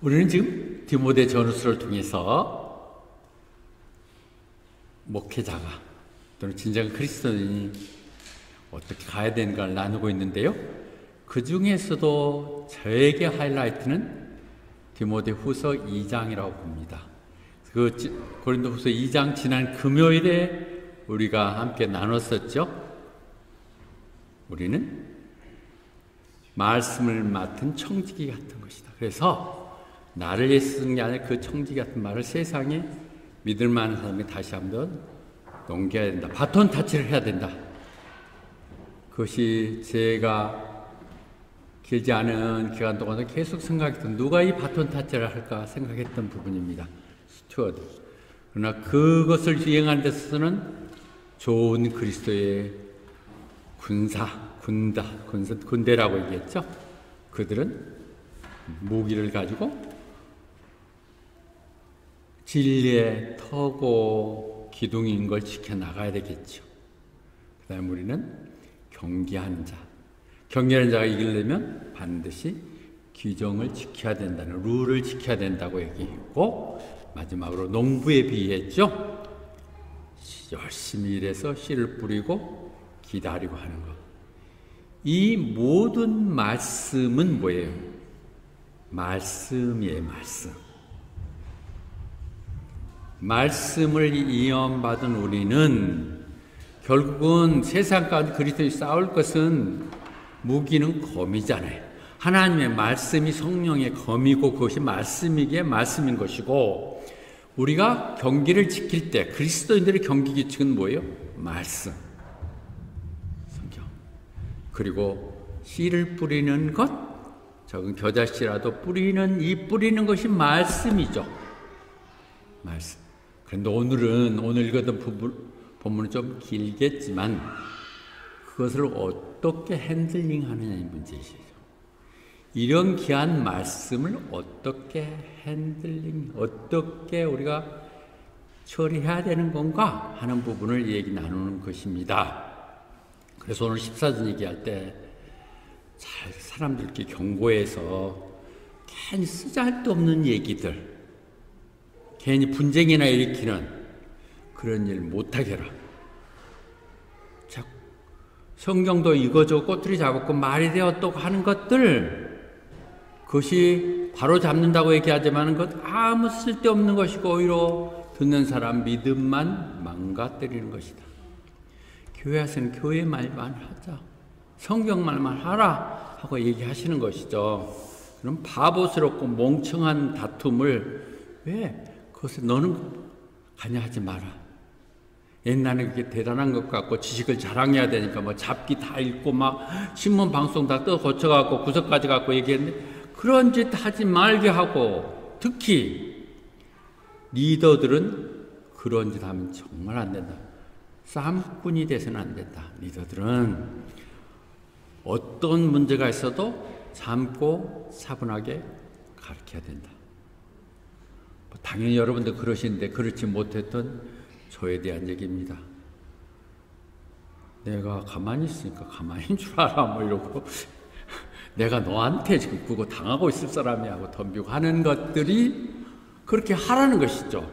우리는 지금 디모데 전후서를 통해서 목회자가 또는 진정한 그리스도인이 어떻게 가야 되는가를 나누고 있는데요. 그 중에서도 저에게 하이라이트는 디모데 후서 2장이라고 봅니다. 그 고린도 후서 2장 지난 금요일에 우리가 함께 나눴었죠. 우리는 말씀을 맡은 청지기 같은 것이다. 그래서 나를 위해서 쓰는 게 아니라 그 청지기 같은 말을 세상에 믿을 만한 사람이 다시 한번 넘겨야 된다. 바톤 타치를 해야 된다. 그것이 제가 길지 않은 기간 동안 계속 생각했던, 누가 이 바톤 타치를 할까 생각했던 부분입니다. 스튜어드. 그러나 그것을 수행하는 데 있어서는 좋은 그리스도의 군대라고 얘기했죠. 그들은 무기를 가지고 진리의 터고 기둥인 걸 지켜나가야 되겠죠. 그 다음에 우리는 경계하는 자. 경계하는 자가 이기려면 반드시 규정을 지켜야 된다는, 룰을 지켜야 된다고 얘기했고, 마지막으로 농부에 비유했죠. 열심히 일해서 씨를 뿌리고 기다리고 하는 것. 이 모든 말씀은 뭐예요? 말씀이에요, 말씀. 말씀을 이언받은 우리는 결국은 세상 가운데 그리스도에 싸울 것은 무기는 검이잖아요. 하나님의 말씀이 성령의 검이고 그것이 말씀이기에 말씀인 것이고, 우리가 경기를 지킬 때 그리스도인들의 경기 규칙은 뭐예요? 말씀, 성경. 그리고 씨를 뿌리는 것, 적은 겨자씨라도 뿌리는 이 뿌리는 것이 말씀이죠. 말씀. 그런데 오늘 읽었던 본문은 좀 길겠지만 그것을 어떻게 핸들링하느냐의 문제이시죠. 이런 귀한 말씀을 어떻게 어떻게 우리가 처리해야 되는 건가 하는 부분을 얘기 나누는 것입니다. 그래서 오늘 14절 얘기할 때 사람들께 경고해서 괜히 쓰잘데없는 얘기들, 괜히 분쟁이나 일으키는 그런 일 못하게 해라. 성경도 이거저거 꼬투리 잡았고 말이 되었다고 하는 것들, 그것이 바로 잡는다고 얘기하지만 그것 아무 쓸데없는 것이고 오히려 듣는 사람 믿음만 망가뜨리는 것이다. 교회 와서는 교회 말만 하자, 성경 말만 하라 하고 얘기하시는 것이죠. 그럼 바보스럽고 멍청한 다툼을 왜 그것을 너는 관여하지 마라. 옛날에 그게 대단한 것 같고 지식을 자랑해야 되니까 뭐 잡기 다 읽고 막 신문 방송 다 뜯어 고쳐갖고 구석까지 갖고 얘기했는데 그런 짓 하지 말게 하고, 특히 리더들은 그런 짓 하면 정말 안 된다. 싸움꾼이 돼서는 안 된다. 리더들은 어떤 문제가 있어도 참고 차분하게 가르쳐야 된다. 당연히 여러분들 그러시는데 그렇지 못했던 저에 대한 얘기입니다. 내가 가만히 있으니까 가만히인 줄 알아 뭐 이러고 내가 너한테 지금 그거 당하고 있을 사람이야 하고 덤비고 하는 것들이 그렇게 하라는 것이죠.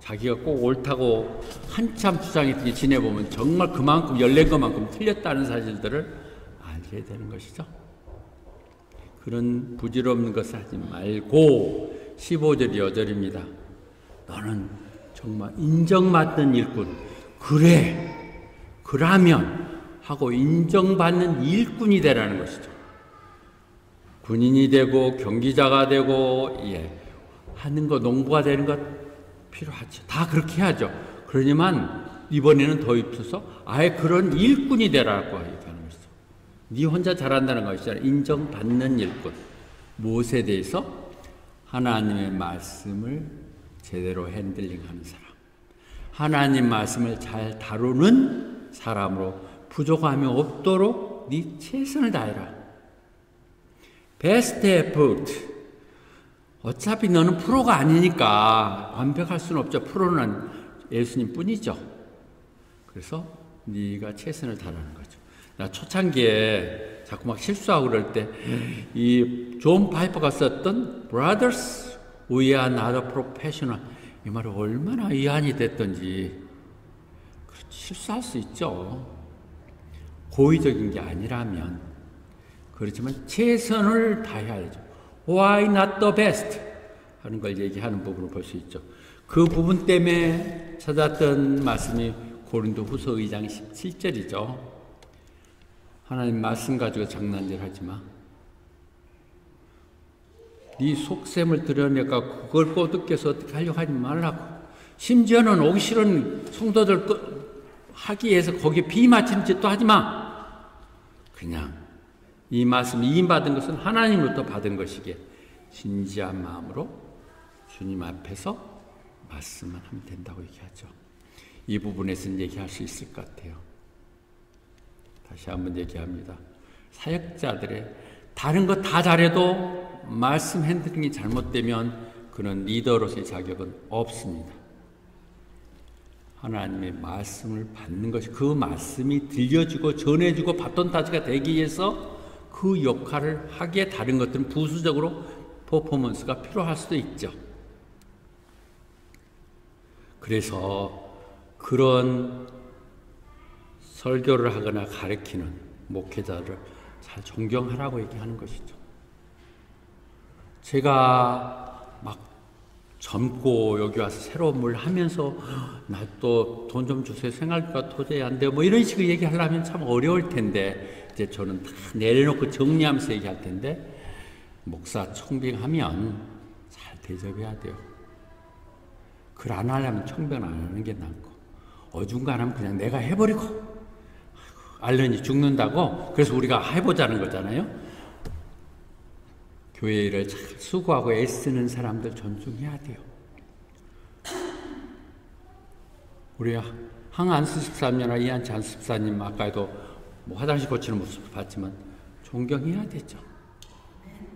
자기가 꼭 옳다고 한참 주장했더니 지내보면 정말 그만큼 14것만큼 틀렸다는 사실들을 알게 되는 것이죠. 그런 부질없는 것을 하지 말고 15절 여절입니다. 너는 정말 인정받는 일꾼, 그러면 하고 인정받는 일꾼이 되라는 것이죠. 군인이 되고 경기자가 되고 하는 거, 농부가 되는 것 필요하죠. 다 그렇게 해야죠. 그러지만 이번에는 더 입혀서 아예 그런 일꾼이 되라고 얘기하는 것이죠. 네 혼자 잘한다는 것이잖아요. 인정받는 일꾼. 무엇에 대해서? 하나님의 말씀을 제대로 핸들링하는 사람, 하나님 말씀을 잘 다루는 사람으로 부족함이 없도록 네 최선을 다해라. 베스트 에포트. 어차피 너는 프로가 아니니까 완벽할 수는 없죠. 프로는 예수님 뿐이죠. 그래서 네가 최선을 다하는 거죠. 나 초창기에 자꾸 막 실수하고 그럴 때 이 존 파이퍼가 썼던 Brothers, we are not a professional 이 말이 얼마나 이해이 됐던지. 실수할 수 있죠. 고의적인 게 아니라면. 그렇지만 최선을 다해야죠. Why not the best? 하는 걸 얘기하는 부분을 볼 수 있죠. 그 부분 때문에 찾았던 말씀이 고린도후서 2장 17절이죠. 하나님 말씀 가지고 장난질 하지 마. 네 속셈을 드러내가 그걸 꼬드겨서 어떻게 하려고 하지 말라고. 심지어는 오기 싫은 성도들 하기 위해서 거기에 비 맞추는 짓도 하지 마. 그냥 이 말씀 이임받은 것은 하나님으로부터 받은 것이기에 진지한 마음으로 주님 앞에서 말씀만 하면 된다고 얘기하죠. 이 부분에서는 얘기할 수 있을 것 같아요. 다시 한번 얘기합니다. 사역자들의 다른 거 다 잘해도 말씀 핸들링이 잘못되면 그는 리더로서의 자격은 없습니다. 하나님의 말씀을 받는 것이 그 말씀이 들려주고 전해주고 바톤 타지가 되기 위해서 그 역할을 하기에 다른 것들은 부수적으로 퍼포먼스가 필요할 수도 있죠. 그래서 그런 설교를 하거나 가르치는 목회자를 잘 존경하라고 얘기하는 것이죠. 제가 막 젊고 여기 와서 새로운 뭘 하면서 나 또 돈 좀 주세요. 생활비가 도저히 안 돼요. 뭐 이런 식으로 얘기하려면 참 어려울 텐데 이제 저는 다 내려놓고 정리하면서 얘기할 텐데 목사 청빙하면 잘 대접해야 돼요. 글 안 하려면 청빙 안 하는 게 낫고 어중간하면 그냥 내가 해버리고 알려니 죽는다고. 그래서 우리가 해보자는 거잖아요. 교회 일을 잘 수고하고 애쓰는 사람들 존중해야 돼요. 우리 항안수 집사님이나 이한찬 집사님 아까도 뭐 화장실 고치는 모습 봤지만 존경해야 되죠.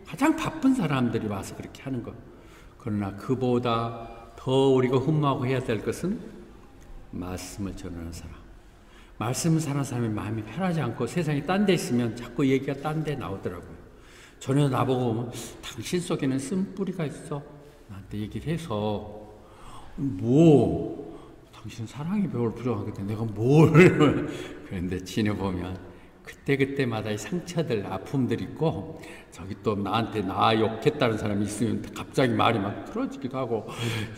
가장 바쁜 사람들이 와서 그렇게 하는 거. 그러나 그보다 더 우리가 흠모하고 해야 될 것은 말씀을 전하는 사람. 말씀을 사는 사람의 마음이 편하지 않고 세상이 딴 데 있으면 자꾸 얘기가 딴 데 나오더라고요. 전혀 나보고 당신 속에는 쓴뿌리가 있어 나한테 얘기를 해서 당신 사랑이 별로 부족하거든. 내가 뭘 그런데 지내보면 그때그때마다 상처들 아픔들 있고 저기 또 나한테 나 욕했다는 사람이 있으면 갑자기 말이 막 틀어지기도 하고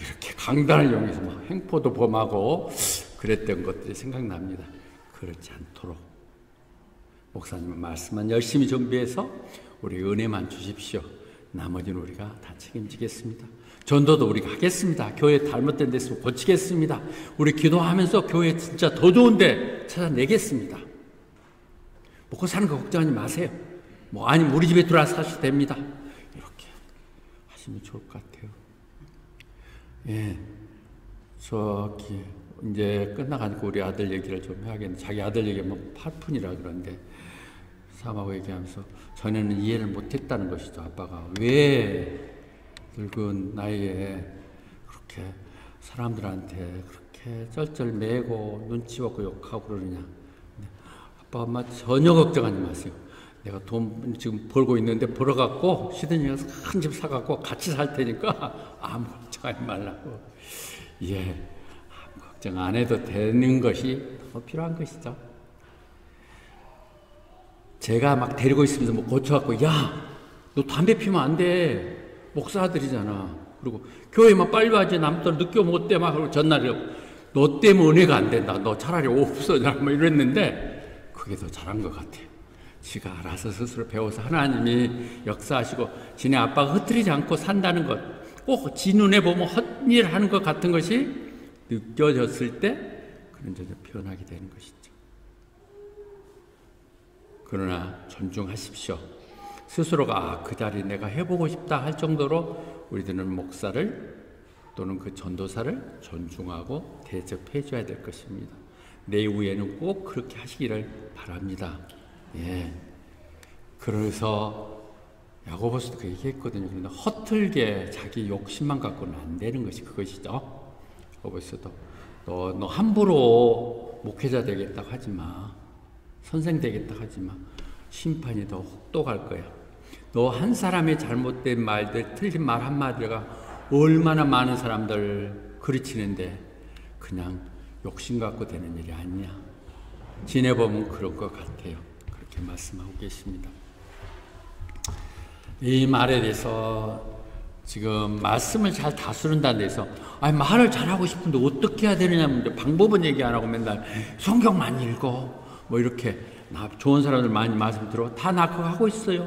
이렇게 강단을 이용해서 막 횡포도 범하고 그랬던 것들이 생각납니다. 그렇지 않도록 목사님은 말씀만 열심히 준비해서 우리 은혜만 주십시오. 나머지는 우리가 다 책임지겠습니다. 전도도 우리가 하겠습니다. 교회 잘못된 데 있으면 고치겠습니다. 우리 기도하면서 교회 진짜 더 좋은 데 찾아내겠습니다. 먹고 사는 거 걱정하지 마세요. 아니면 우리 집에 들어와서 사셔도 됩니다. 이렇게 하시면 좋을 것 같아요. 예, 저기 이제 끝나가니까 우리 아들 얘기를 좀 해야겠는데 자기 아들 얘기하면 8푼이라 그러는데 사람하고 얘기하면서 전에는 이해를 못했다는 것이죠. 아빠가 왜 늙은 나이에 그렇게 사람들한테 그렇게 쩔쩔매고 눈치 보고 욕하고 그러느냐. 아빠 엄마 전혀 걱정하지 마세요. 내가 돈 지금 벌고 있는데 벌어갖고 시드니 가서 큰 집 사갖고 같이 살 테니까 아무 걱정하지 말라고. 예, 아무 걱정 안 해도 되는 것이 더 필요한 것이죠. 제가 막 데리고 있으면서 고쳐갖고 너 담배 피우면 안 돼. 목사들이잖아. 그리고 교회만 빨리 와야지. 남들 늦게 오면 어때? 막 그러고 전날에 너 때문에 은혜가 안 된다. 너 차라리 없어져. 뭐 이랬는데 그게 더 잘한 것 같아요. 지가 알아서 스스로 배워서 하나님이 역사하시고 지네 아빠가 흐트리지 않고 산다는 것, 꼭 지 눈에 보면 헛일 하는 것 같은 것이 느껴졌을 때 그런 점을 표현하게 되는 것이죠. 그러나 존중하십시오. 스스로가 그 자리 내가 해보고 싶다 할 정도로 우리들은 목사를 또는 그 전도사를 존중하고 대접해 줘야 될 것입니다. 내후에는 꼭 그렇게 하시기를 바랍니다. 예. 그래서 야고보서도 그 얘기했거든요. 그런데 허틀게 자기 욕심만 갖고는 안 되는 것이 그것이죠. 야고보서도 너 함부로 목회자 되겠다고 하지 마. 선생 되겠다고 하지 마. 심판이 더 혹독할 거야. 너 한 사람의 잘못된 말들, 틀린 말 한마디가 얼마나 많은 사람들 그르치는데 그냥 욕심 갖고 되는 일이 아니야. 지내보면 그럴 것 같아요. 그렇게 말씀하고 계십니다. 이 말에 대해서 지금 말씀을 잘 다스른다는 데서 말을 잘하고 싶은데 어떻게 해야 되느냐 방법은 얘기 안 하고 맨날 성경만 읽어 뭐 이렇게 좋은 사람들 많이 말씀 들어 다 나 그거 하고 있어요.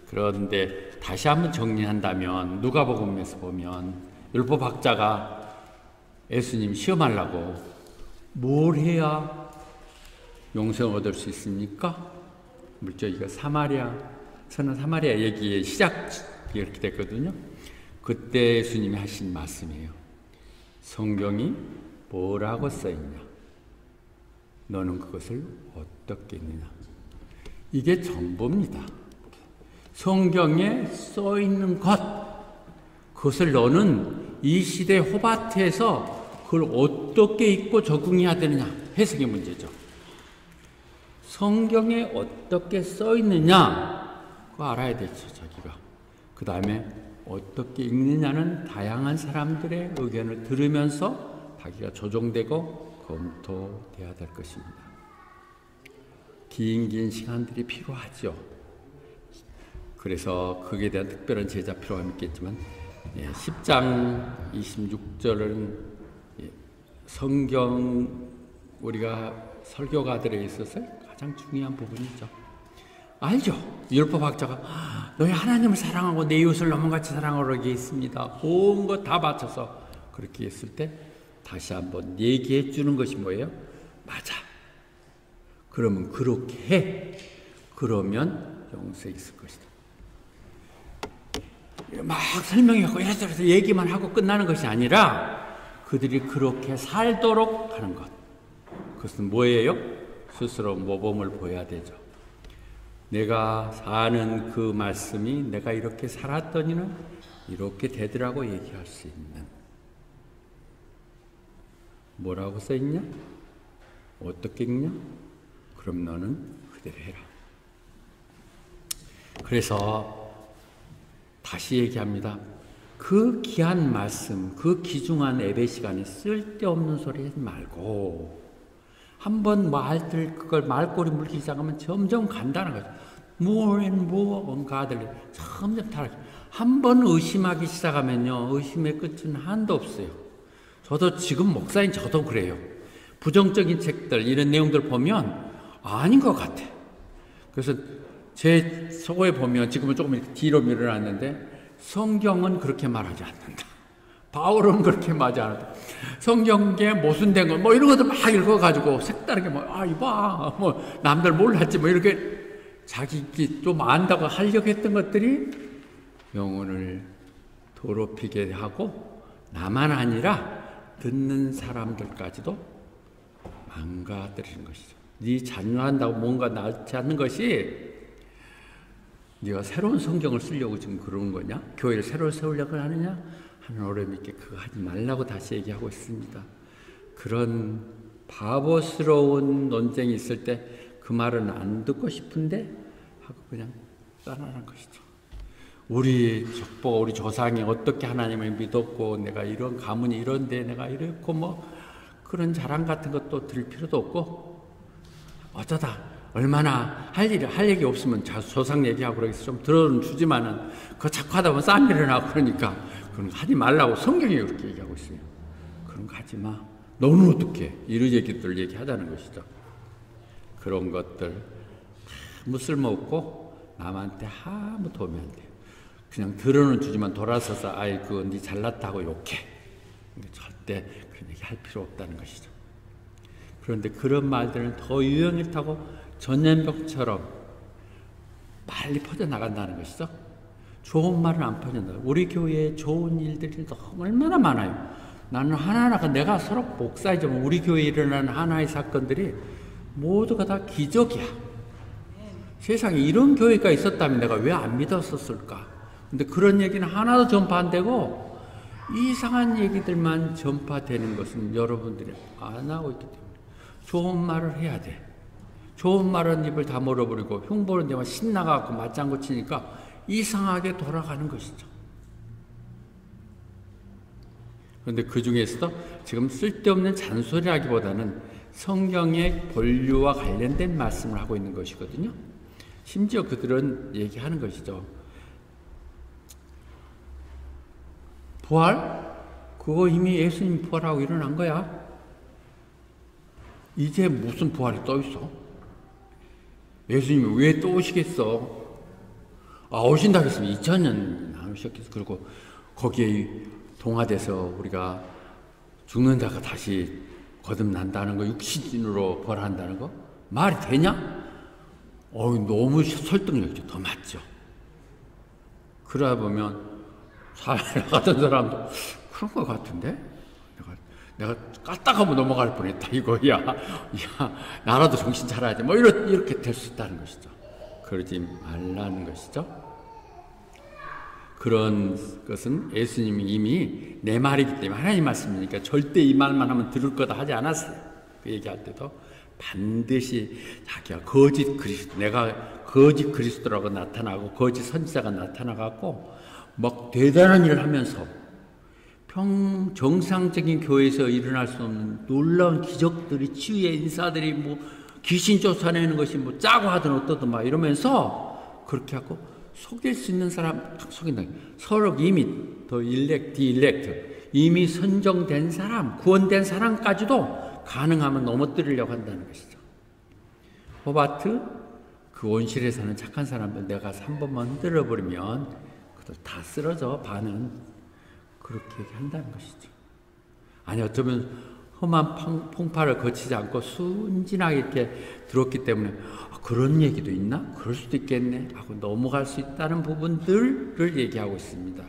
그런데 다시 한번 정리한다면 누가복음에서 보면 율법학자가 예수님 시험하려고 뭘 해야 영생을 얻을 수 있습니까? 물론 이거 저는 사마리아 얘기의 시작이 이렇게 됐거든요. 그때 예수님이 하신 말씀이에요. 성경이 뭐라고 써있냐? 너는 그것을 어떻게 읽느냐? 이게 전부입니다. 성경에 써있는 그것을 너는 이 시대 호바트에서 그걸 어떻게 읽고 적응해야 되느냐? 해석의 문제죠. 성경에 어떻게 써있느냐? 그거 알아야 되죠, 자기가. 그 다음에 어떻게 읽느냐는 다양한 사람들의 의견을 들으면서 자기가 조정되고 검토돼야 될 것입니다. 긴 시간들이 필요하죠. 그래서 거기에 대한 특별한 제자 필요함이 있겠지만 10장 26절은 성경 우리가 설교가들에 있어서 가장 중요한 부분이죠. 알죠? 율법학자가 너희 하나님을 사랑하고 내 이웃을 너무같이 사랑하라고 했습니다. 온 것 다 바쳐서 그렇게 했을 때 다시 한번 얘기해 주는 것이 뭐예요? 맞아. 그러면 그렇게 해. 그러면 영생이 있을 것이다. 막 설명해갖고 이래서 얘기만 하고 끝나는 것이 아니라 그들이 그렇게 살도록 하는 것. 그것은 뭐예요? 스스로 모범을 보여야 되죠. 내가 사는 그 말씀이 내가 이렇게 살았더니는 이렇게 되더라고 얘기할 수 있는. 뭐라고 써있냐? 어떻게 읽냐? 그럼 너는 그대로 해라. 그래서 다시 얘기합니다. 그 귀한 말씀, 그 귀중한 예배 시간에 쓸데없는 소리 하지 말고 한번 그걸 말꼬리 물기 시작하면 점점 간다는 거죠. 뭔가 아들이 점점 타락해. 한번 의심하기 시작하면요, 의심의 끝은 한도 없어요. 저도 지금 목사인 저도 그래요. 부정적인 책들 이런 내용들 보면 아닌 것 같아. 그래서 제 속에 보면 지금은 조금 이렇게 뒤로 밀어놨는데 성경은 그렇게 말하지 않는다. 바울은 그렇게 말하지 않는다. 성경에 모순된 거 뭐 이런 것들 막 읽어가지고 색다르게 이봐 남들 몰랐지 이렇게 자기 좀 안다고 하려고 했던 것들이 영혼을 더럽히게 하고 나만 아니라 듣는 사람들까지도 망가뜨리는 것이죠. 네 자녀한다고 뭔가 낫지 않는 것이 네가 새로운 성경을 쓰려고 지금 그러는 거냐? 교회를 새로 세우려고 하느냐? 하는 어려움있게 그거 하지 말라고 다시 얘기하고 있습니다. 그런 바보스러운 논쟁이 있을 때 그 말은 안 듣고 싶은데 하고 그냥 떠나는 것이죠. 우리 족보가 우리 조상이 어떻게 하나님을 믿었고 내가 이런 가문이 이런데 내가 이렇고 그런 자랑 같은 것도 들을 필요도 없고 어쩌다 얼마나 할 얘기 없으면 조상 얘기하고 그러겠어. 좀 들어는 주지만은 그거 자꾸 하다 보면 싼 일이 나고 그러니까 그런 거 하지 말라고 성경이 그렇게 얘기하고 있어요. 그런 거 하지 마. 너는 어떻게 이런 얘기들 얘기하자는 것이죠. 그런 것들 아무 쓸모없고 남한테 아무 도움이 안 돼요. 그냥 들어는 주지만 돌아서서 그거 네 잘났다고 욕해. 절대 그런 얘기 할 필요 없다는 것이죠. 그런데 그런 말들은 더 유행했다고 전염병처럼 빨리 퍼져나간다는 것이죠. 좋은 말은 안 퍼진다. 우리 교회에 좋은 일들이 너무 얼마나 많아요. 나는 하나하나가 내가 서로 목사이지만 우리 교회에 일어나는 하나의 사건들이 모두가 다 기적이야. 세상에 이런 교회가 있었다면 내가 왜 안 믿었었을까? 근데 그런 얘기는 하나도 전파 안 되고 이상한 얘기들만 전파되는 것은 여러분들이 안 하고 있기 때문에 좋은 말을 해야 돼. 좋은 말은 입을 다 물어버리고 흉보는 데만 신나갖고 맞장구 치니까 이상하게 돌아가는 것이죠. 그런데 그 중에서도 지금 쓸데없는 잔소리라기보다는 성경의 본류와 관련된 말씀을 하고 있는 것이거든요. 심지어 그들은 얘기하는 것이죠. 부활? 그거 이미 예수님 부활하고 일어난 거야. 이제 무슨 부활이 또 있어? 예수님이 왜 또 오시겠어? 오신다고 했으면 2000년 안 오셨겠어. 그리고 거기에 동화돼서 우리가 죽는 자가 다시 거듭난다는 거, 육신으로 부활한다는 거 말이 되냐? 너무 설득력이죠. 더 맞죠. 그러다 보면 잘 나가던 사람도 그런 것 같은데? 내가 까딱하면 넘어갈 뻔했다 이거야. 나라도 정신 차려야지. 이렇게 될 수 있다는 것이죠. 그러지 말라는 것이죠. 그런 것은 예수님이 이미 내 말이기 때문에 하나님 말씀이니까 절대 이 말만 하면 들을 거다 하지 않았어요. 그 얘기할 때도 반드시 자기가 거짓 그리스도, 내가 거짓 그리스도라고 나타나고 거짓 선지자가 나타나갖고 막 대단한 일을 하면서 정상적인 교회에서 일어날 수 없는 놀라운 기적들이, 치유의 인사들이, 귀신 쫓아내는 것이 짜고 하든 어떠든 막 이러면서 그렇게 하고 속일 수 있는 사람 속인다. 서로 이미 디일렉트 이미 선정된 사람, 구원된 사람까지도 가능하면 넘어뜨리려고 한다는 것이죠. 호바트 그 온실에 사는 착한 사람들 내가 한 번만 흔들어버리면 그들 다 쓰러져. 반은 그렇게 얘기한다는 것이죠. 아니 어쩌면 험한 풍파를 거치지 않고 순진하게 이렇게 들었기 때문에 그런 얘기도 있나? 그럴 수도 있겠네 하고 넘어갈 수 있다는 부분들을 얘기하고 있습니다.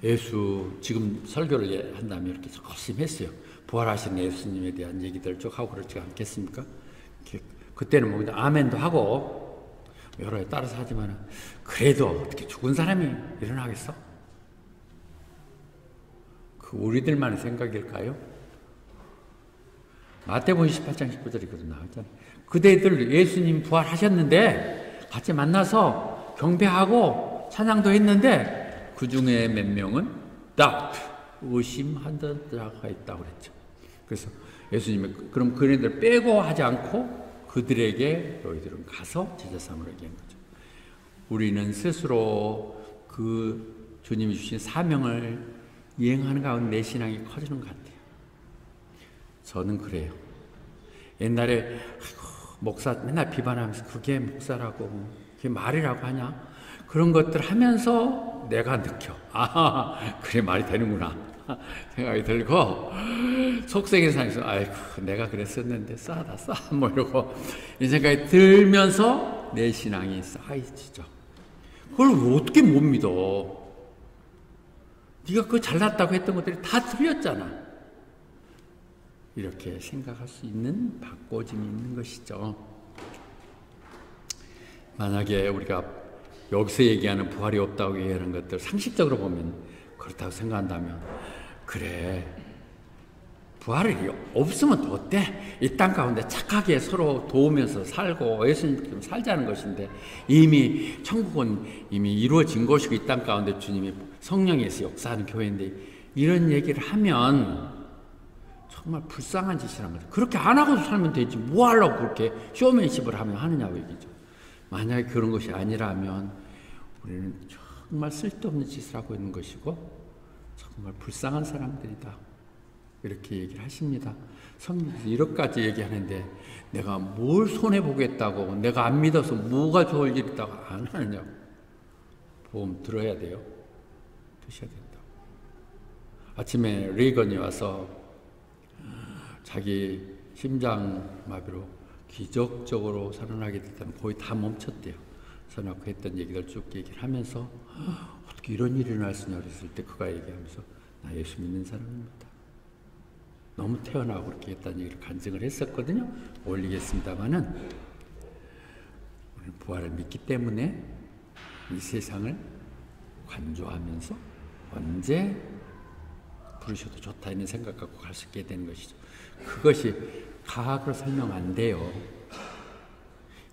예수 지금 설교를 한다면 이렇게 열심히 했어요. 부활하신 예수님에 대한 얘기들 쭉 하고 그렇지 않겠습니까? 그때는 아멘도 하고 여러에 따라서 하지만 그래도 어떻게 죽은 사람이 일어나겠어? 그 우리들만의 생각일까요? 마태복음 28장 19절에 그런 나왔잖아요. 그대들 예수님 부활하셨는데 같이 만나서 경배하고 찬양도 했는데 그 중에 몇 명은 doubt, 의심하던 자가 있다고 그랬죠. 그래서 예수님이 그럼 그네들 빼고 하지 않고 그들에게 너희들은 가서 제자 삼으라 얘기한 거죠. 우리는 스스로 그 주님이 주신 사명을 이행하는 가운데 내 신앙이 커지는 것 같아요. 저는 그래요. 옛날에 목사 맨날 비판하면서 그게 목사라고 그게 말이라고 하냐? 그런 것들 하면서 내가 느껴. 그래 말이 되는구나 생각이 들고 속세계 상에서 아이고 내가 그랬었는데 싸다 싸 이러고 이 생각이 들면서 내 신앙이 쌓이지죠. 그걸 어떻게 못 믿어? 네가 그 잘났다고 했던 것들이 다 틀렸잖아. 이렇게 생각할 수 있는 바꿔짐이 있는 것이죠. 만약에 우리가 여기서 얘기하는 부활이 없다고 얘기하는 것들 상식적으로 보면 그렇다고 생각한다면 그래 부활이 없으면 어때? 이 땅 가운데 착하게 서로 도우면서 살고 예수님처럼 살자는 것인데 이미 천국은 이미 이루어진 것이고 이 땅 가운데 주님이 성령에서 역사하는 교회인데 이런 얘기를 하면 정말 불쌍한 짓이란 말이에요. 그렇게 안 하고도 살면 되지 뭐 하려고 그렇게 쇼맨십을 하면 하느냐고 얘기죠. 만약에 그런 것이 아니라면 우리는 정말 쓸데없는 짓을 하고 있는 것이고 정말 불쌍한 사람들이다. 이렇게 얘기를 하십니다. 성경에서 이렇게까지 얘기하는데 내가 뭘 손해보겠다고 내가 안 믿어서 뭐가 좋을 일 있다고 안 하느냐고. 보험 들어야 돼요. 드셔야 된다고. 아침에 레이건이 와서 자기 심장마비로 기적적으로 살아나게 됐다면 거의 다 멈췄대요. 선악고 했던 얘기들 쭉 얘기를 하면서 어떻게 이런 일이 일어날 수 있냐 그랬을 때 그가 얘기하면서 나 예수 믿는 사람입니다. 너무 태어나고 그렇게 했다는 얘기를 간증을 했었거든요. 올리겠습니다마는 우리는 부활을 믿기 때문에 이 세상을 관조하면서 언제 부르셔도 좋다 이런 생각 갖고 갈 수 있게 되는 것이죠. 그것이 과학으로 설명 안 돼요.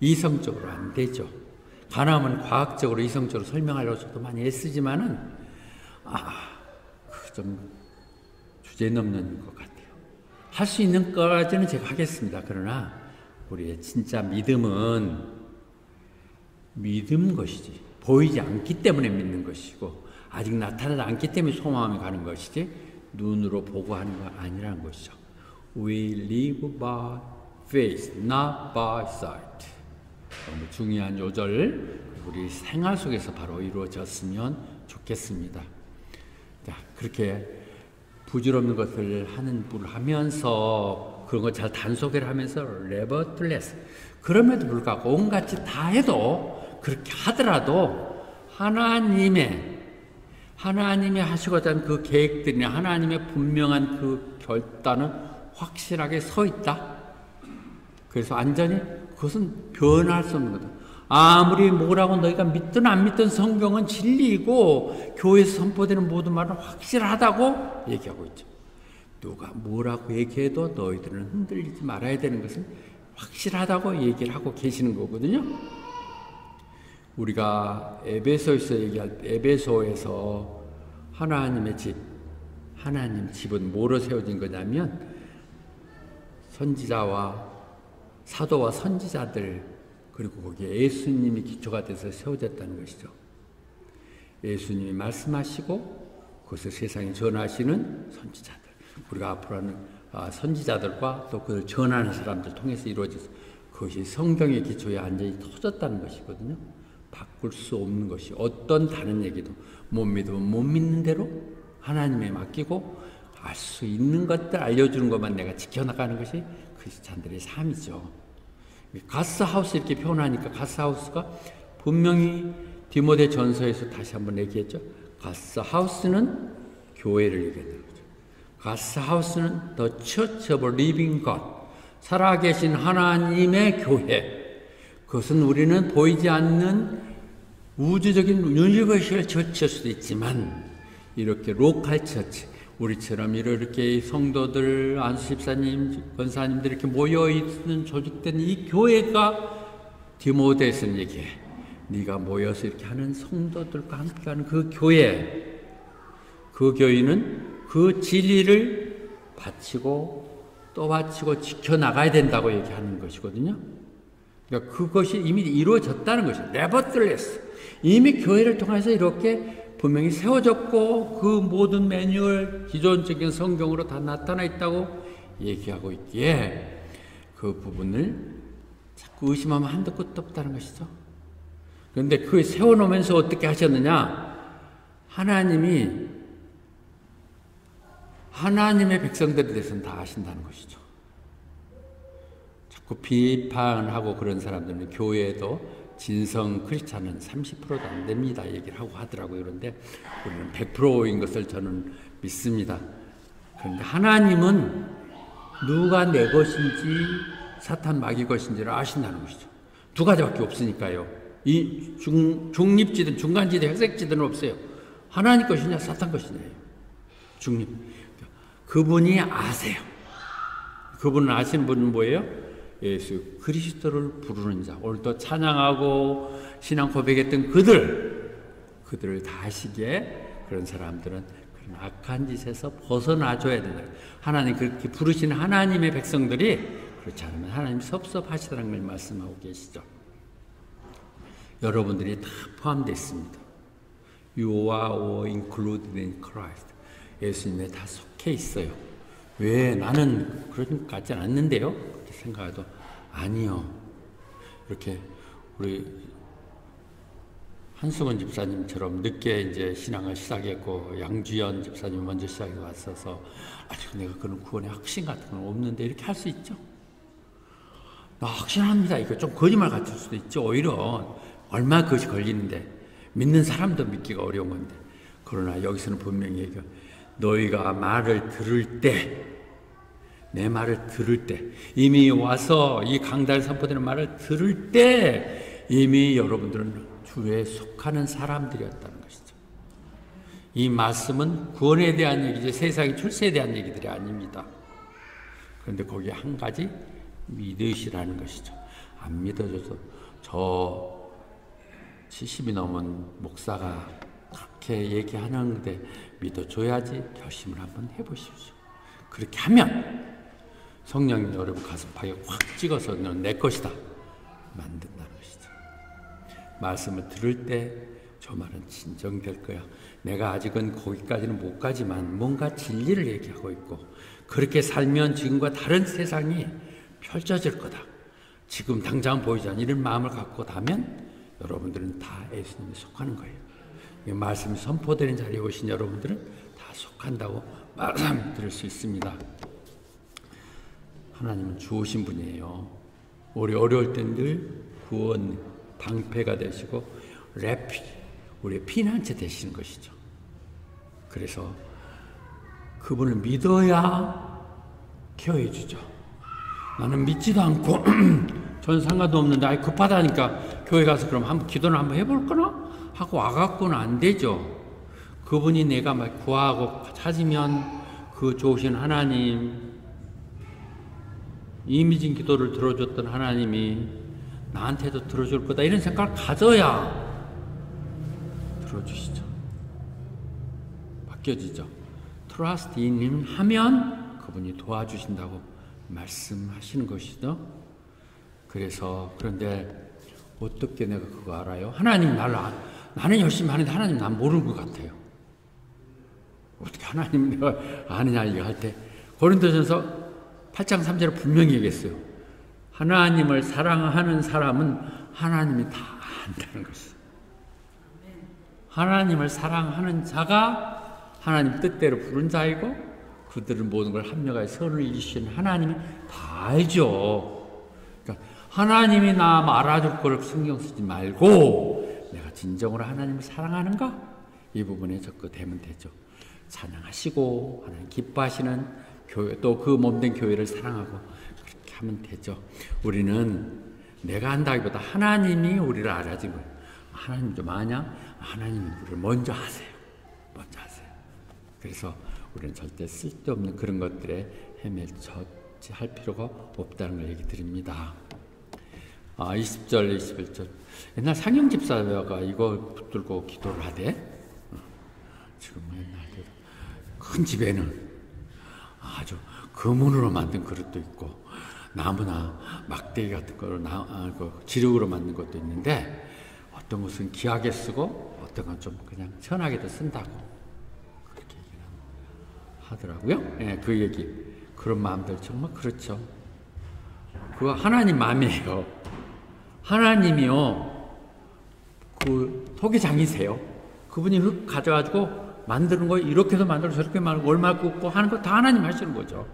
이성적으로 안 되죠. 가나움은 과학적으로 이성적으로 설명하려고 저도 많이 애쓰지만은 그 좀 주제 넘는 것 같아요. 할 수 있는 것까지는 제가 하겠습니다. 그러나 우리의 진짜 믿음은 믿음 것이지 보이지 않기 때문에 믿는 것이고 아직 나타나지 않기 때문에 소망이 가는 것이지 눈으로 보고 하는 거 아니라는 것이죠. We live by faith, not by sight. 너무 중요한 요절 우리 생활 속에서 바로 이루어졌으면 좋겠습니다. 자, 그렇게 부질없는 것을 하는 분을 하면서 그런 거 잘 단속을 하면서 nevertheless 그럼에도 불구하고 온갖 짓 다 해도 그렇게 하더라도 하나님이 하시고자 하는 그 계획들이나 하나님의 분명한 그 결단은 확실하게 서 있다. 그래서 완전히 그것은 변할 수 없는 거다. 아무리 뭐라고 너희가 믿든 안 믿든 성경은 진리이고 교회에서 선포되는 모든 말은 확실하다고 얘기하고 있죠. 누가 뭐라고 얘기해도 너희들은 흔들리지 말아야 되는 것은 확실하다고 얘기를 하고 계시는 거거든요. 우리가 에베소에서 얘기할 때 에베소에서 하나님의 집, 하나님 집은 뭐로 세워진 거냐면 선지자와 사도와 선지자들 그리고 거기에 예수님이 기초가 돼서 세워졌다는 것이죠. 예수님이 말씀하시고 그것을 세상에 전하시는 선지자들 우리가 앞으로 하는 선지자들과 또 그걸 전하는 사람들 통해서 이루어져서 그것이 성경의 기초에 완전히 터졌다는 것이거든요. 바꿀 수 없는 것이 어떤 다른 얘기도 못 믿으면 못 믿는 대로 하나님에 맡기고 알 수 있는 것들 알려주는 것만 내가 지켜나가는 것이 크리스찬들의 삶이죠. 가스하우스 이렇게 표현하니까 가스하우스가 분명히 디모데 전서에서 다시 한번 얘기했죠. 가스하우스는 교회를 얘기한다는 거죠. 가스하우스는 The Church of Living God 살아계신 하나님의 교회 그것은 우리는 보이지 않는 우주적인 유니버셜 처치일 수도 있지만 이렇게 로컬 처치 우리처럼 이렇게 성도들, 안수 집사님, 권사님들 이렇게 모여있는 조직된 이 교회가 디모데에서는 얘기해. 네가 모여서 이렇게 하는 성도들과 함께하는 그 교회, 그 교회는 그 진리를 바치고 또 바치고 지켜나가야 된다고 얘기하는 것이거든요. 그러니까 그것이 이미 이루어졌다는 것이에요. Nevertheless. 이미 교회를 통해서 이렇게 분명히 세워졌고 그 모든 매뉴얼 기존적인 성경으로 다 나타나 있다고 얘기하고 있기에 그 부분을 자꾸 의심하면 한도 끝도 없다는 것이죠. 그런데 그 세워놓으면서 어떻게 하셨느냐? 하나님의 백성들에 대해서는 다 아신다는 것이죠. 자꾸 비판하고 그런 사람들은 교회에도 진성 크리스찬은 30%도 안 됩니다. 얘기를 하고 하더라고요. 그런데 우리는 100%인 것을 저는 믿습니다. 그런데 하나님은 누가 내 것인지 사탄 마귀 것인지를 아신다는 것이죠. 두 가지밖에 없으니까요. 이 중립지든 중간지든 회색지든 없어요. 하나님 것이냐 사탄 것이냐예요. 중립. 그분이 아세요. 그분은 아시는 분은 뭐예요? 예수 그리스도를 부르는 자, 오늘도 찬양하고 신앙 고백했던 그들을 다 아시기에 그런 사람들은 그런 악한 짓에서 벗어나줘야 된다. 하나님 그렇게 부르신 하나님의 백성들이 그렇지 않으면 하나님 섭섭하시다는 걸 말씀하고 계시죠. 여러분들이 다 포함되어 있습니다. You are all included in Christ. 예수님에 다 속해 있어요. 왜 나는 그런 것 같지 않는데요? 그렇게 생각해도 아니요. 이렇게 우리 한승원 집사님처럼 늦게 이제 신앙을 시작했고 양주연 집사님 먼저 시작해 왔어서 아직 내가 그런 구원의 확신 같은 건 없는데 이렇게 할 수 있죠. 나 확신합니다. 이거 좀 거짓말 같을 수도 있죠. 오히려 얼마나 그것이 걸리는데 믿는 사람도 믿기가 어려운 건데 그러나 여기서는 분명히 얘기해 너희가 말을 들을 때 내 말을 들을 때 이미 와서 이 강단 선포되는 말을 들을 때 이미 여러분들은 주에 속하는 사람들이었다는 것이죠. 이 말씀은 구원에 대한 얘기지 세상의 출세에 대한 얘기들이 아닙니다. 그런데 거기에 한 가지 믿으시라는 것이죠. 안 믿어줘도 저 70이 넘은 목사가 그렇게 얘기하는데 믿어줘야지 결심을 한번 해보십시오. 그렇게 하면 성령이 여러분 가슴팍에 확 찍어서 너는 내 것이다 만든다는 것이죠. 말씀을 들을 때 저 말은 진정될 거야. 내가 아직은 거기까지는 못 가지만 뭔가 진리를 얘기하고 있고 그렇게 살면 지금과 다른 세상이 펼쳐질 거다. 지금 당장 보이지 않는 이런 마음을 갖고 가면 여러분들은 다 예수님에 속하는 거예요. 이 말씀이 선포되는 자리에 오신 여러분들은 다 속한다고 말씀 들을 수 있습니다. 하나님은 주오신 분이에요. 우리 어려울 때 늘 구원, 방패가 되시고 우리의 피난처 되시는 것이죠. 그래서 그분을 믿어야 케어해 주죠. 나는 믿지도 않고 전 상관도 없는데 급하다니까 교회 가서 그럼 한번 기도를 한번 해볼까나? 하고 와갖고는 안 되죠. 그분이 내가 막 구하고 찾으면 그 좋으신 하나님, 이미진 기도를 들어줬던 하나님이 나한테도 들어줄 거다 이런 생각을 가져야 들어주시죠. 바뀌어지죠. Trust in Him 하면 그분이 도와주신다고 말씀하시는 것이죠. 그래서 그런데 어떻게 내가 그거 알아요? 하나님 나는 열심히 하는데 하나님 난 모르는 것 같아요. 어떻게 하나님 내가 아느냐 이거 할 때 고린도전서 8장 3절에 분명히 얘기했어요. 하나님을 사랑하는 사람은 하나님이 다 안다는 것이에요. 하나님을 사랑하는 자가 하나님 뜻대로 부른 자이고 그들은 모든 걸 합력하여 선을 이루시는 하나님이 다 알죠. 그러니까 하나님이 나 알아줄 걸 신경 쓰지 말고 내가 진정으로 하나님을 사랑하는가? 이 부분에 접근되면 되죠. 찬양하시고 하나님 기뻐하시는 교회 또 그 몸된 교회를 사랑하고 그렇게 하면 되죠. 우리는 내가 한다기보다 하나님이 우리를 알아준 거예요. 하나님 좀 아냐? 하나님이 우리를 먼저 하세요. 먼저 하세요. 그래서 우리는 절대 쓸데없는 그런 것들에 헤매처지 할 필요가 없다는 걸 얘기 드립니다. 20절, 21절. 옛날 상영 집사가 이거 붙들고 기도를 하대. 지금 옛날 큰 집에는 아주 금은으로 만든 그릇도 있고 나무나 막대기 같은 거로 지륵으로 만든 것도 있는데 어떤 것은 귀하게 쓰고 어떤 건 좀 그냥 천하게도 쓴다고 그렇게 얘기를 하더라고요. 예, 그 얘기 그런 마음들 정말 그렇죠. 그거 하나님 마음이에요. 하나님이요 그 토기장이세요. 그분이 흙 가져가지고 만드는 거 이렇게도 만들고 저렇게 만들고 얼마 굽고 하는 거 다 하나님 하시는 거죠.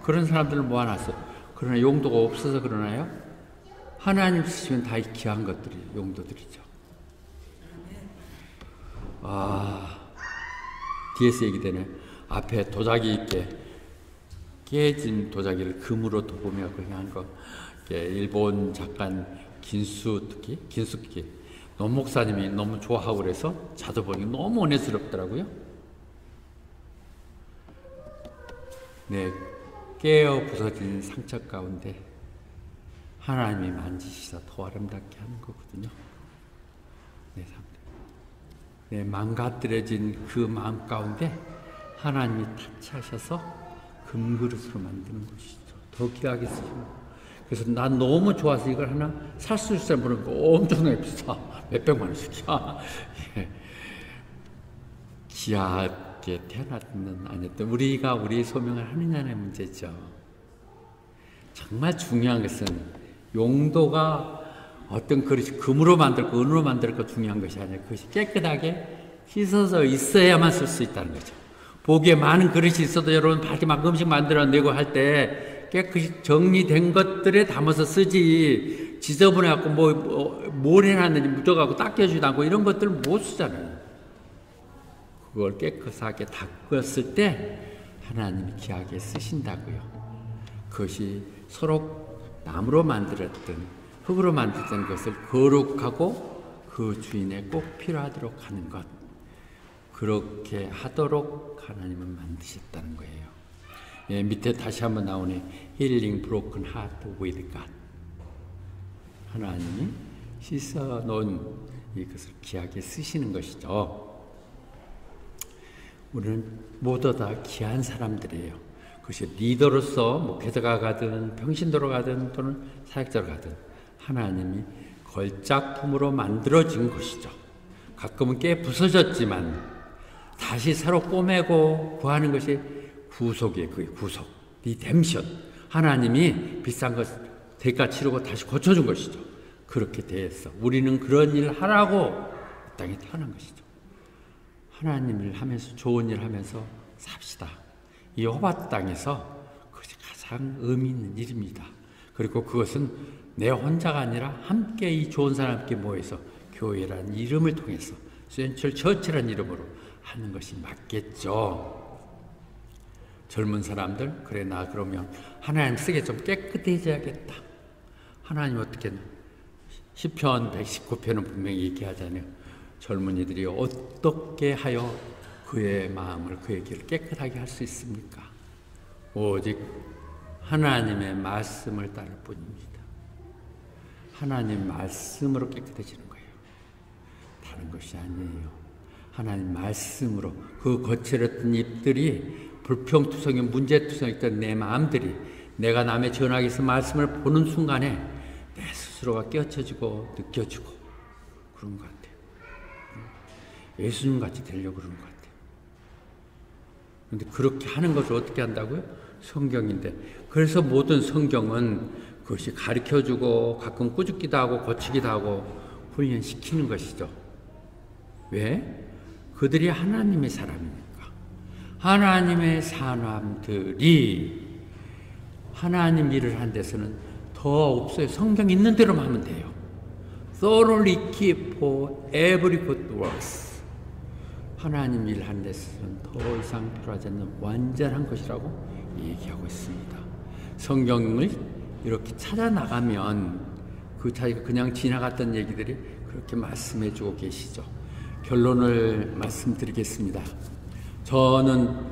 그런 사람들을 모아놨어. 그러나 용도가 없어서 그러나요? 하나님 쓰시면 다 귀한 것들이 용도들이죠. 뒤에서 얘기되네. 앞에 도자기 있게 깨진 도자기를 금으로 도보며 그냥 한 거. 일본 작가 긴수기 노 목사님이 너무 좋아하고 그래서 자도 보니 너무 은혜스럽더라고요. 네, 깨어 부서진 상처 가운데 하나님이 만지시사 더 아름답게 하는 거거든요. 네, 망가뜨려진 그 마음 가운데 하나님이 타치하셔서 금그릇으로 만드는 것이죠. 더 귀하게 쓰시고. 그래서 난 너무 좋아서 이걸 하나 살 수 있을 분은 엄청나게 비싸. 몇백만 원씩이야. 귀하게 태어났든 아니었든 우리가 우리의 소명을 하느냐의 문제죠. 정말 중요한 것은 용도가 어떤 그릇이 금으로 만들고 은으로 만들고 중요한 것이 아니라 그것이 깨끗하게 씻어서 있어야만 쓸 수 있다는 거죠. 보기에 많은 그릇이 있어도 여러분 밖에 막 음식 만들어내고 할 때 깨끗이 정리된 것들에 담아서 쓰지 지저분해갖고 뭘 해놨는지 묻어갖고 닦여주지도 않고 이런 것들을 못 쓰잖아요. 그걸 깨끗하게 닦았을 때 하나님이 귀하게 쓰신다고요. 그것이 서로 나무로 만들었던 흙으로 만들었던 것을 거룩하고 그 주인에 꼭 필요하도록 하는 것, 그렇게 하도록 하나님은 만드셨다는 거예요. 예, 밑에 다시 한번 나오네. Healing broken heart with God. 하나님이 씻어 놓은 이것을 귀하게 쓰시는 것이죠. 우리는 모두 다 귀한 사람들이에요. 그것이 리더로서 목회자가 가든 평신도로 가든 또는 사역자로 가든 하나님이 걸작품으로 만들어진 것이죠. 가끔은 깨 부서졌지만 다시 새로 꼬매고 구하는 것이 구속이에요. 그게 구속, 리뎀션. 하나님이 비싼 것 대가 치르고 다시 고쳐준 것이죠. 그렇게 대해서 우리는 그런 일 하라고 이 땅에 태어난 것이죠. 하나님 일 하면서 좋은 일 하면서 삽시다. 이 호바 땅에서 그것이 가장 의미 있는 일입니다. 그리고 그것은 내 혼자가 아니라 함께 이 좋은 사람 함께 모여서 교회라는 이름을 통해서 센츄얼 처치라는 이름으로 하는 것이 맞겠죠. 젊은 사람들, 그래 나 그러면 하나님 쓰게 좀 깨끗해져야겠다. 하나님 어떻게 시편 119편은 분명히 얘기하잖아요. 젊은이들이 어떻게 하여 그의 마음을 그의 길을 깨끗하게 할 수 있습니까? 오직 하나님의 말씀을 따를 뿐입니다. 하나님 말씀으로 깨끗해지는 거예요. 다른 것이 아니에요. 하나님 말씀으로 그 거칠었던 입들이 불평투성이 문제투성이 있던 내 마음들이 내가 남의 전학에서 말씀을 보는 순간에 내 스스로가 깨어쳐지고 느껴지고 그런 것 같아요. 예수님같이 되려고 그러는 것 같아요. 그런데 그렇게 하는 것을 어떻게 한다고요? 성경인데. 그래서 모든 성경은 그것이 가르쳐주고 가끔 꾸짖기도 하고 고치기도 하고 훈련시키는 것이죠. 왜? 그들이 하나님의 사람이니까. 하나님의 사람들이 하나님 일을 한 데서는 더 없어요. 성경 있는 대로만 하면 돼요. Thoroughly keep for every good works. 하나님 일 한 데서는 더 이상 필요하지 않는 완전한 것이라고 얘기하고 있습니다. 성경을 이렇게 찾아나가면 그 자기가 그냥 지나갔던 얘기들이 그렇게 말씀해 주고 계시죠. 결론을 말씀드리겠습니다. 저는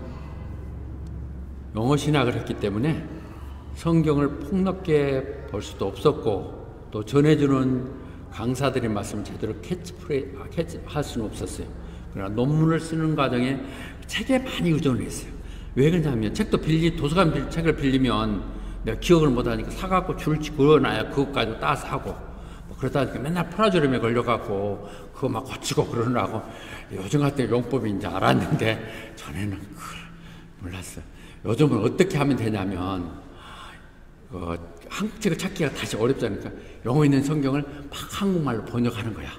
영어 신학을 했기 때문에 성경을 폭넓게 볼 수도 없었고 또 전해주는 강사들의 말씀을 제대로 캐치할 수는 없었어요. 그러나 논문을 쓰는 과정에 책에 많이 의존을 했어요. 왜 그러냐면 책도 도서관 책을 빌리면 내가 기억을 못하니까 사갖고 줄을 그어놔야 그것 가지고 따서 하고 뭐 그러다 보니까 맨날 프라조림에 걸려갖고 그거 막 고치고 그러느라고 요즘 같은 용법이 이제 알았는데 전에는 그걸 몰랐어요. 요즘은 어떻게 하면 되냐면 한국 책을 찾기가 다시 어렵지 않으니까 영어 있는 성경을 막 한국말로 번역하는 거야.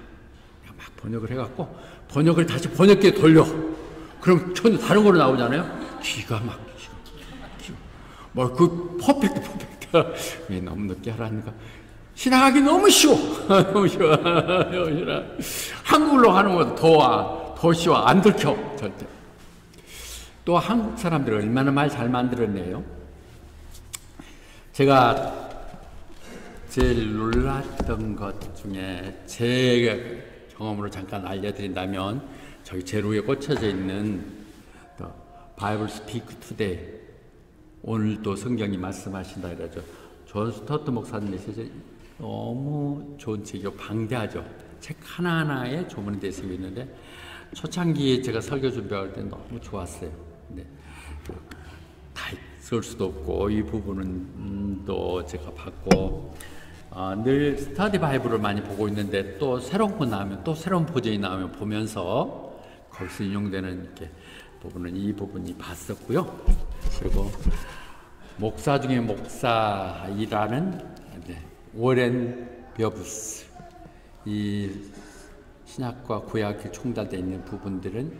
막 번역을 해갖고 번역을 다시 번역기에 돌려. 그럼 전혀 다른 걸로 나오잖아요. 기가 막히죠. 퍼펙트. 왜 너무 늦게 하라니까. 신학하기 너무 쉬워. 너무 쉬워. 한국어로 하는 것도 더 쉬워. 안 들켜. 절대. 또 한국 사람들이 얼마나 말 잘 만들었네요. 제가 제일 놀랐던 것 중에 제 경험으로 잠깐 알려드린다면 저희 제로에 꽂혀져 있는 바이블 스피크 투데이 오늘도 성경이 말씀하신다 이러죠. 존 스토트 목사님 메시지 너무 좋은 책이고 방대하죠. 책 하나하나에 조문이 되어 있는데 초창기에 제가 설교 준비할 때 너무 좋았어요. 근데 다 쓸 수도 없고 이 부분은 또 제가 봤고 늘 스터디 바이블을 많이 보고 있는데 또 새로운 거 나오면 또 새로운 버전이 나오면 보면서 거기서 인용되는 이렇게 부분은 이 부분이 봤었고요. 그리고 목사 중에 목사이라는 워렌 비어부스 이 신약과 구약이 총달되어 있는 부분들은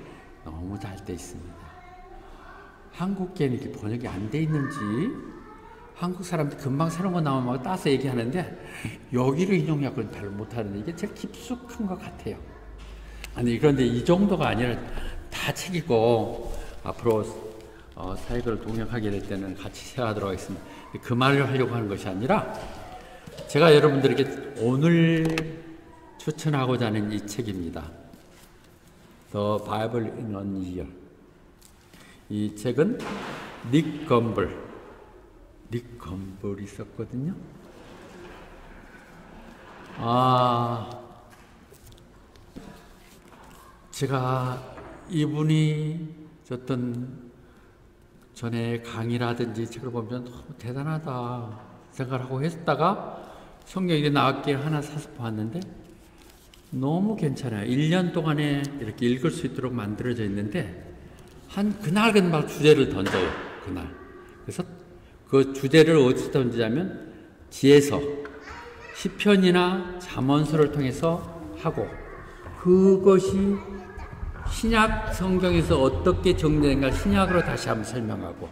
너무 잘 되어 있습니다. 한국계는 이렇게 번역이 안 돼 있는지 한국 사람들 금방 새로운 거 나오면 막 따서 얘기하는데 여기를 인용약을 잘 못하는데 이게 제일 깊숙한 것 같아요. 아니 그런데 이 정도가 아니라 다 책이고 앞으로 사역을 동역하게 될 때는 같이 세워하도록 하겠습니다. 그 말을 하려고 하는 것이 아니라 제가 여러분들에게 오늘 추천하고자 하는 이 책입니다. The Bible in 1 Year. 이 책은 닉 검블이 있었거든요. 제가 이분이 어떤 전에 강의라든지 책을 보면 너무 대단하다 생각을 하고 했다가 성경이 나왔기에 하나 사서 봤는데 너무 괜찮아요. 1년 동안에 이렇게 읽을 수 있도록 만들어져 있는데 그날 주제를 던져요. 그날. 그래서 그 주제를 어디서 던지냐면 지혜서, 시편이나 잠언서를 통해서 하고 그것이 신약 성경에서 어떻게 정리된가 신약으로 다시 한번 설명하고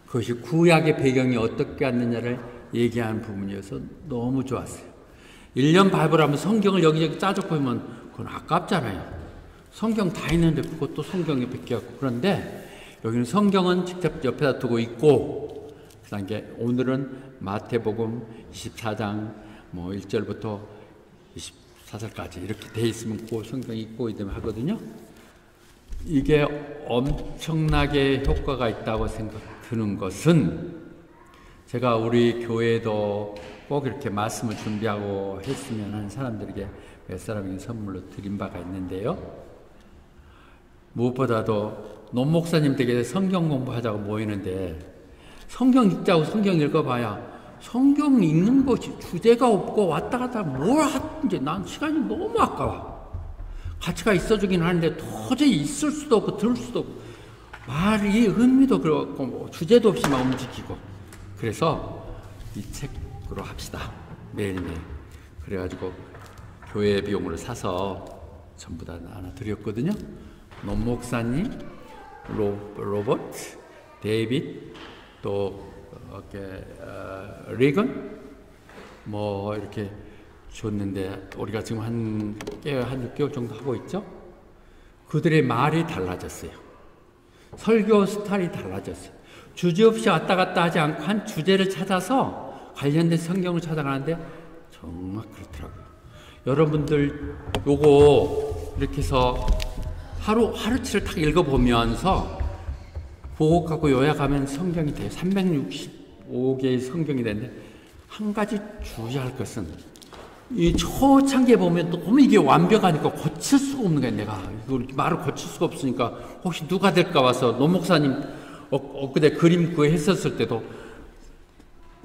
그것이 구약의 배경이 어떻게 왔느냐를 얘기하는 부분이어서 너무 좋았어요. 1년 바이블 하면 성경을 여기저기 짜놓고 보면 그건 아깝잖아요. 성경 다 있는데 그것도 성경에 베껴갖고 그런데 여기는 성경은 직접 옆에다 두고 있고 그다음 게 오늘은 마태복음 24장 1절부터 24절까지 이렇게 돼 있으면 그 성경이 있고 이러면 하거든요. 이게 엄청나게 효과가 있다고 드는 것은 제가 우리 교회도 꼭 이렇게 말씀을 준비하고 했으면 하는 사람들에게 몇 사람에게 선물로 드린 바가 있는데요. 무엇보다도 논 목사님 댁에 성경 공부하자고 모이는데 성경 읽자고 성경 읽어봐야 성경 읽는 것이 주제가 없고 왔다 갔다 뭘 하든지 난 시간이 너무 아까워. 가치가 있어주긴 하는데 도저히 있을 수도 없고 들을 수도 없고 말이 의미도 그렇고 주제도 없이 막 움직이고 그래서 이 책으로 합시다. 매일매일. 그래가지고 교회 비용으로 사서 전부 다 하나 드렸거든요. 논 목사님, 로버트, 데이빗, 또 리건 이렇게 줬는데 우리가 지금 한 6개월 정도 하고 있죠. 그들의 말이 달라졌어요. 설교 스타일이 달라졌어요. 주제 없이 왔다 갔다 하지 않고 한 주제를 찾아서 관련된 성경을 찾아가는데 정말 그렇더라고요. 여러분들 요거 이렇게 해서 하루치를 딱 읽어보면서 보고하고 요약하면 성경이 돼요. 365개의 성경이 되는데 한 가지 주의할 것은 이 초창기에 보면 너무 이게 완벽하니까 고칠 수가 없는 거야. 내가 이걸 말을 고칠 수가 없으니까 혹시 누가 될까 와서 노 목사님 엊그제 그림 그거 했었을 때도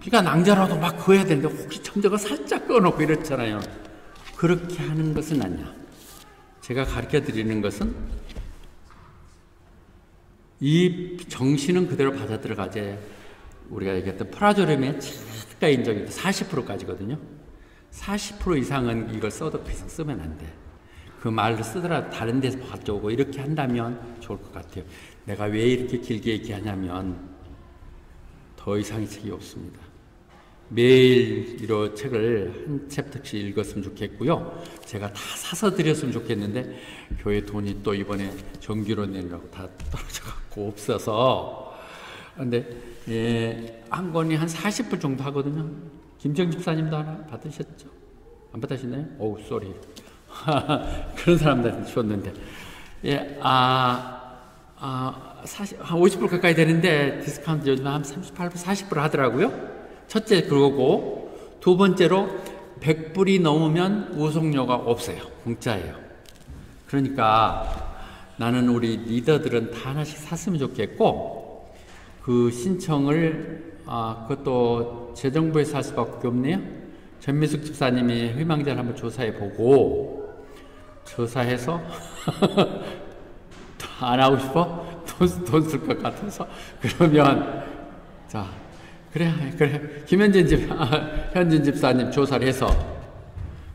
비가 낭자라도 막 그어야 되는데 혹시 청자가 살짝 꺼놓고 이렇잖아요. 그렇게 하는 것은 아니야. 제가 가르쳐 드리는 것은 이 정신은 그대로 받아 들어가지. 우리가 얘기했던 프라조림의 최가 인정이 40%까지거든요. 40% 이상은 이걸 써도 계속 쓰면 안 돼. 그 말을 쓰더라도 다른 데서 가져오고 이렇게 한다면 좋을 것 같아요. 내가 왜 이렇게 길게 얘기하냐면 더 이상의 책이 없습니다. 매일 이 책을 한 챕터씩 읽었으면 좋겠고요. 제가 다 사서 드렸으면 좋겠는데 교회 돈이 또 이번에 정기로 내려고 다 떨어져갖고 없어서 근데 한 권이 한 40불 정도 하거든요. 김정 집사님도 하나 받으셨죠? 안 받으셨나요? 오우 쏘리 그런 사람들한테 줬는데 한 50불 가까이 되는데 디스카운트 요즘 한 38불 40불 하더라고요. 첫째 그거고 두 번째로 100불이 넘으면 우송료가 없어요. 공짜예요. 그러니까 나는 우리 리더들은 다 하나씩 샀으면 좋겠고 그 신청을 그것도 재정부에서 할 수밖에 없네요. 전미숙 집사님이 희망자를 한번 조사해보고 조사해서 안 하고 싶어? 돈 쓸 것 같아서 그러면 자 그래 현진 집사님 조사를 해서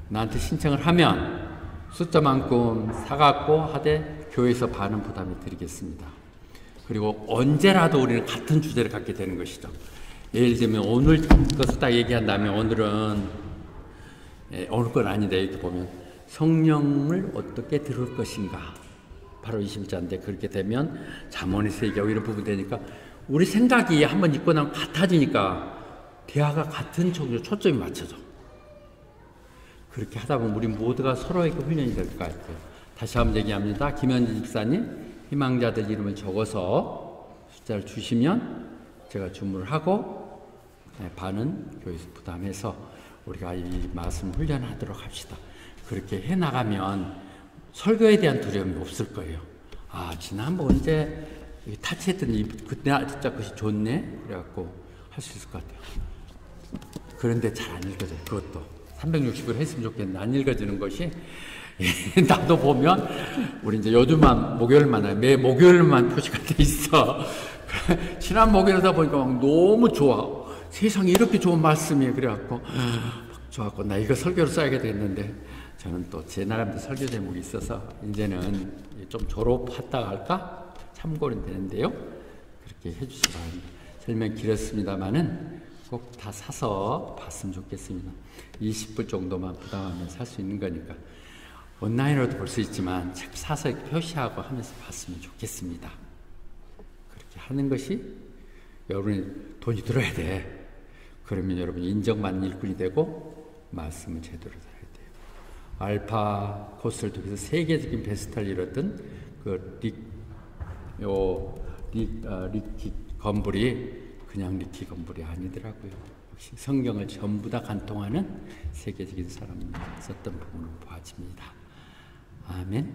나한테 신청을 하면 숫자만큼 사갖고 하되 교회에서 반은 부담이 드리겠습니다. 그리고 언제라도 우리는 같은 주제를 갖게 되는 것이죠. 예를 들면 오늘 것을 딱 얘기한다면 오늘은 오늘 건 아닌데 이렇게 보면 성령을 어떻게 들을 것인가 바로 20자인데 그렇게 되면 잠언에서 얘기하고 이런 부분이 되니까 우리 생각이 한번 읽고 나면 같아지니까 대화가 같은 쪽으로 초점이 맞춰져. 그렇게 하다 보면 우리 모두가 서로에게 훈련이 될 것 같아요. 다시 한번 얘기합니다. 김현진 집사님 희망자들 이름을 적어서 숫자를 주시면 제가 주문을 하고 반은 교회에서 부담해서 우리가 이 말씀 훈련하도록 합시다. 그렇게 해나가면 설교에 대한 두려움이 없을 거예요. 아, 지난번 이제 타치했더니 그때 진짜 그것이 좋네? 그래갖고 할 수 있을 것 같아요. 그런데 잘 안 읽어져요. 그것도 360을 했으면 좋겠는데 안 읽어지는 것이 나도 보면 우리 이제 요즘만 목요일만 해요. 매 목요일만 표시가 돼 있어. 지난 목요일이다 보니까 막 너무 좋아. 세상에 이렇게 좋은 말씀이 그래갖고 막 좋았고 나 이거 설교로 써야게 됐는데 저는 또 제 나름대로 설교 제목이 있어서 이제는 좀 졸업했다가 할까? 참고는 되는데요. 그렇게 해주시기 바랍니다. 설명 길었습니다만은 꼭 다 사서 봤으면 좋겠습니다. 20불 정도만 부담하면 살 수 있는 거니까 온라인으로도 볼 수 있지만 책 사서 표시하고 하면서 봤으면 좋겠습니다. 그렇게 하는 것이 여러분이 돈이 들어야 돼. 그러면 여러분 인정받는 일꾼이 되고 말씀을 제대로 들어야 돼요. 알파 코스를 통해서 세계적인 베스트를 이뤘던 그 리키 건불이 그냥 리키 건불이 아니더라고요. 역시 성경을 전부 다 간통하는 세계적인 사람이 썼던 부분으로 보아집니다. 아멘.